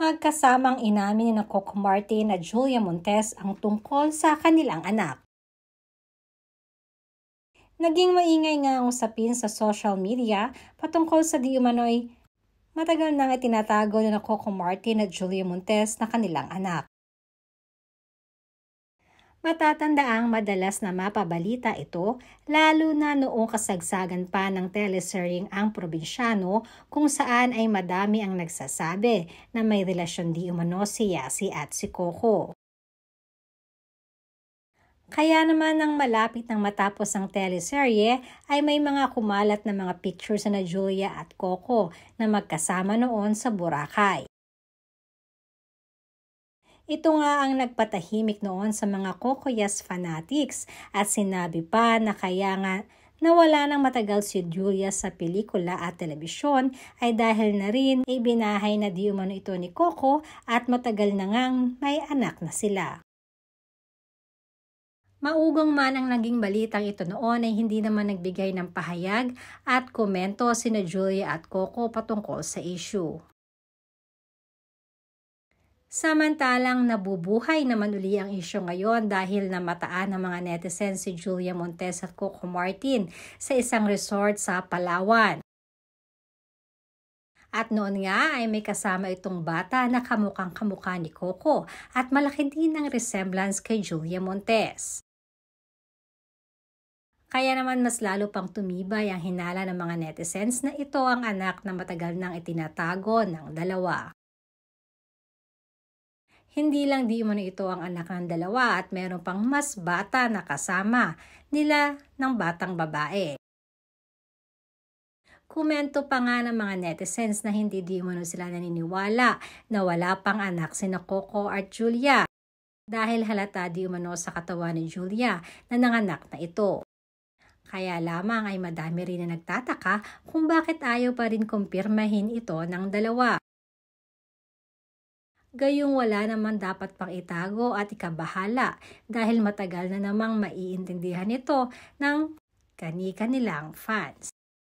Magkasamang inamin ni Coco Martin at Julia Montes ang tungkol sa kanilang anak. Naging maingay nga ang usapin sa social media patungkol sa di umano'y matagal nang itinatago ni Coco Martin at Julia Montes na kanilang anak. Matatandaang madalas na mapabalita ito, lalo na noong kasagsagan pa ng teleseryeng Ang Probinsyano, kung saan ay madami ang nagsasabi na may relasyon di umano si Yasi at si Coco. Kaya naman nang malapit nang matapos ang teleserye ay may mga kumalat na mga pictures na Julia at Coco na magkasama noon sa Boracay. Ito nga ang nagpatahimik noon sa mga Cocoyas fanatics at sinabi pa na kaya nga nawala ng matagal si Julia sa pelikula at telebisyon ay dahil na rin ibinahay na di umano ito ni Coco at matagal na ngang may anak na sila. Maugong man ang naging balitang ito noon ay hindi naman nagbigay ng pahayag at komento sina Julia at Coco patungkol sa issue. Samantalang nabubuhay naman uli ang isyu ngayon dahil namataan ng mga netizens si Julia Montes at Coco Martin sa isang resort sa Palawan. At noon nga ay may kasama itong bata na kamukhang-kamukha ni Coco at malaki din ang resemblance kay Julia Montes. Kaya naman mas lalo pang tumibay ang hinala ng mga netizens na ito ang anak na matagal nang itinatago ng dalawa. Hindi lang di umano ito ang anak ng dalawa at meron pang mas bata na kasama nila ng batang babae. Komento pa nga ng mga netizens na hindi di umano sila naniniwala na wala pang anak sina Coco at Julia dahil halata di umano sa katawan ni Julia na nanganak na ito. Kaya lamang ay madami rin na nagtataka kung bakit ayaw pa rin kumpirmahin ito ng dalawa. Gayong wala naman dapat pang itago at ikabahala dahil matagal na namang maiintindihan ito ng kani-kanilang fans.